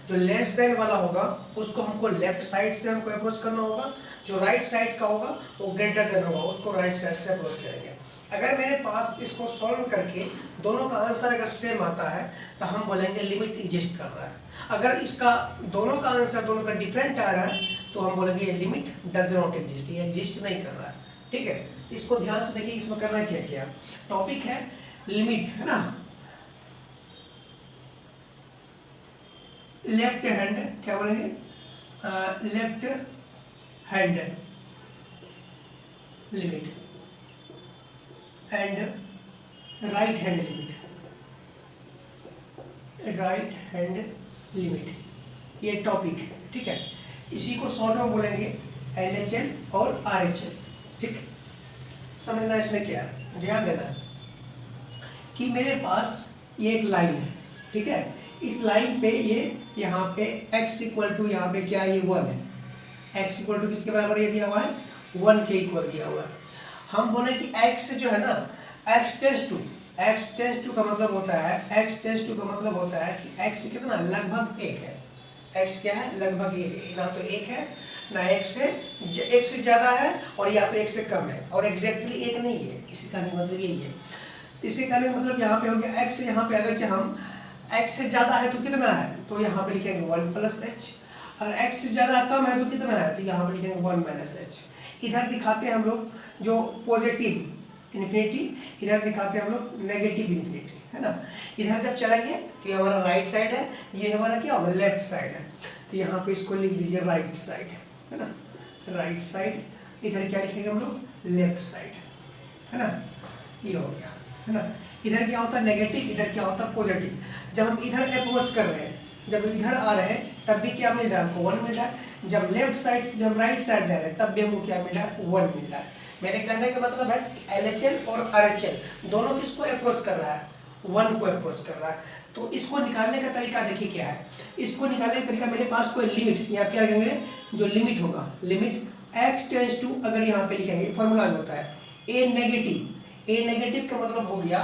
जो less than वाला होगा उसको हमको लेफ्ट साइड से हमको अप्रोच करना होगा, जो राइट साइड का होगा वो ग्रेटर देन होगा, उसको राइट साइड से अप्रोच करेंगे। अगर मेरे पास इसको सॉल्व करके दोनों का आंसर अगर सेम आता है तो हम बोलेंगे लिमिट एग्जिस्ट कर रहा है। अगर इसका दोनों का आंसर दोनों का डिफरेंट आ रहा है तो हम बोलेंगे ये लिमिट डज नॉट एग्जिस्ट, ये एग्जिस्ट नहीं कर रहा है। ठीक है, तो इसको ध्यान से देखिए, इसमें करना क्या क्या टॉपिक है, लिमिट है ना, लेफ्ट हैंड क्या बोलेंगे, left hand limit and right hand limit, right hand limit, ये टॉपिक है। ठीक है, इसी को शॉर्ट में बोलेंगे LHL और RHL। ठीक, समझना इसमें क्या है, ध्यान देना कि मेरे पास ये एक लाइन है। ठीक है, इस लाइन पे ये यहाँ पे x इक्वल टू यहाँ पे क्या ये 1 है, x इक्वल टू किसके बराबर ये दिया हुआ है, 1 के इक्वल दिया हुआ है। हम बोले कि x जो है ना, x टेंस टू का मतलब होता है, x टेंस टू का मतलब होता है कि x कितना लगभग 1 है, x क्या है लगभग 1 है, ना तो 1 है ना 1 से ज़्यादा है और या तो 1 से कम है, और एग्जैक्टली 1 नहीं है। इसी का मतलब यही है, इसी का मतलब यहाँ पे हो गया x, यहाँ पे अगर हम x से ज़्यादा है तो कितना है, तो यहाँ पे लिखेंगे 1 प्लस एच, और x से ज़्यादा कम है तो कितना है, तो यहाँ पे लिखेंगे 1 माइनस एच। इधर दिखाते हैं हम लोग जो पॉजिटिव इन्फिनिटी, इधर दिखाते हैं हम लोग नेगेटिव इन्फिनिटी, है ना। इधर जब चलेंगे तो ये हमारा राइट साइड है, ये हमारा क्या होगा लेफ्ट साइड है, तो यहाँ पे इसको लिख दीजिए राइट साइड, है ना, राइट साइड। इधर क्या लिखेंगे हम लोग लेफ्ट साइड, है ना, ये हो गया, है ना। इधर क्या होता है नेगेटिव, इधर क्या होता है पॉजिटिव। जब हम इधर अप्रोच कर रहे हैं, जब इधर आ रहे हैं तब भी क्या मिल रहा है हमको 1 मिल रहा है, जब लेफ्ट साइड जब राइट साइड जा रहे हैं तब भी हमको क्या मिल रहा है 1 मिल रहा है। मेरे कहने का मतलब है LHL और RHL दोनों किसको अप्रोच कर रहा है, 1 को अप्रोच कर रहा है। तो इसको निकालने का तरीका देखिए क्या है, इसको निकालने का तरीका, मेरे पास कोई लिमिट या क्या कहेंगे जो लिमिट होगा, लिमिट x टेंस टू, अगर यहाँ पे लिखेंगे फॉर्मूला जो होता है a नेगेटिव का मतलब हो गया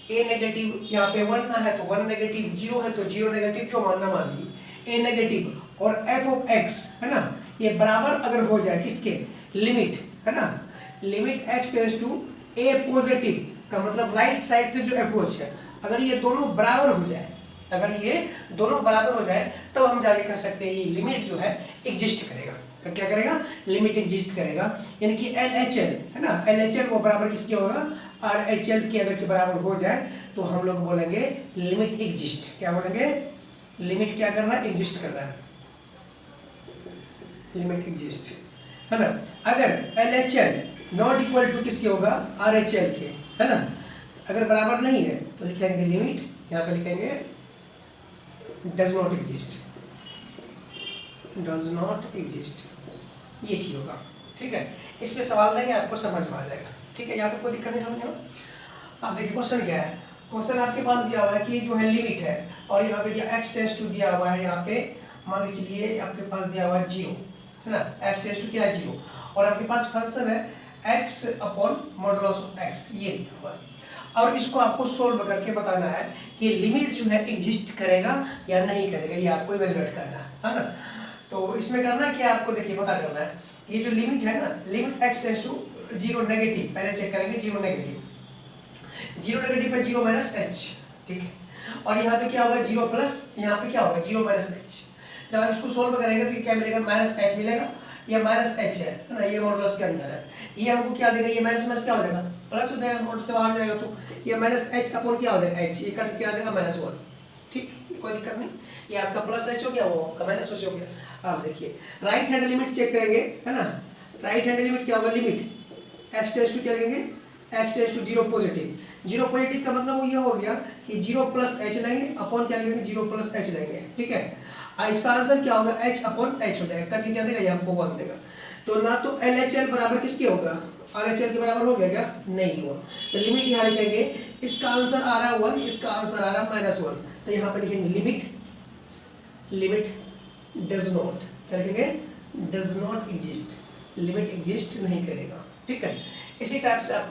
a नेगेटिव, यहाँ पे 1 ना है तो 1 नेगेटिव, 0 है तो 0 नेगेटिव, जो मानना मान ली a नेगेटिव और f ऑफ x, है ना, ये बराबर अगर हो जाए किसके, लिमिट, है ना, limit x tends to a positive का मतलब राइट साइड से जो अप्रोच है, अगर ये दोनों बराबर हो जाए, अगर ये दोनों बराबर हो जाए तब हम जाके कह सकते हैं ये लिमिट जो है एग्जिस्ट करेगा। तो क्या करेगा, लिमिट एग्जिस्ट करेगा, यानी कि LHL, है ना, LHL वो बराबर किसके होगा, RHL के अगर बराबर हो जाए तो हम लोग बोलेंगे लिमिट एग्जिस्ट। क्या बोलेंगे, लिमिट क्या कर रहा है, एग्जिस्ट कर रहा है, लिमिट एग्जिस्ट, है ना। अगर LHL नॉट इक्वल टू किसके होगा, RHL के, है ना, अगर बराबर नहीं है तो लिखेंगे लिमिट, यहाँ पे लिखेंगे does not exist, does not exist, ये चीज होगा। ठीक है, इस पे सवाल देंगे आपको समझ में आ जाएगा। ठीक है, यहाँ तक कोई दिक्कत नहीं, समझ में। अब देखिए क्वेश्चन क्या है, क्वेश्चन आपके पास दिया हुआ है कि जो है लिमिट है और यहाँ पे x टेंस टू दिया हुआ है, यहाँ पे मान के चलिए आपके पास दिया हुआ है 0, है ना, x टेंस टू क्या है 0, और आपके पास फंक्शन है x upon modulus of x, ये दिया हुआ है, और इसको आपको सोल्व करके बताना है कि लिमिट जो है एग्जिस्ट करेगा या नहीं करेगा, ये आपको इवैल्यूएट करना है ना। तो इसमें करना क्या आपको, देखिए पता करना है, ये जो लिमिट है ना, limit x tends to 0 negative, पहले चेक करेंगे 0 नेगेटिव, 0 नेगेटिव पे 0 माइनस एच, ठीक है, और यहाँ पे क्या होगा 0 प्लस, यहाँ पे क्या होगा 0 माइनस एच। जब आप इसको सोल्व करेंगे तो क्या मिलेगा, माइनस एच मिलेगा, ये माइनस एच है ना, ये मॉडुलस के अंदर है, ये हमको क्या देगा, ये माइनस माइनस क्या हो जाएगा प्लस हो जाएगा, मॉडुलस से बाहर जाएगा तो ये माइनस एच अपॉन क्या हो जाएगा एच, ये कट क्या देगा माइनस 1। ठीक, कोई दिक्कत नहीं, ये आपका प्लस एच हो गया, वो आपका माइनस एच हो गया। आप देखिए राइट हैंड लिमिट चेक करेंगे, है ना, राइट हैंड लिमिट क्या होगा, लिमिट x टेंस टू क्या लेंगे, x tends to 0 positive, 0 positive का मतलब वो ये हो गया कि 0 प्लस एच लेंगे अपॉन क्या लेंगे 0 प्लस एच लेंगे। ठीक है, इसका आंसर क्या होगा h अपॉन h हो जाएगा, कट के क्या देगा, ये हमको 1 देगा। तो ना तो LHL बराबर किसके होगा, RHL के बराबर हो गया क्या, नहीं हुआ, तो लिमिट यहाँ लिखेंगे, इसका आंसर आ रहा है 1, इसका आंसर आ रहा है -1, तो यहाँ पे लिखेंगे लिमिट डज नॉट, क्या लिखेंगे, does not exist, limit exist नहीं करेगा। ठीक है, इसी टाइप से आप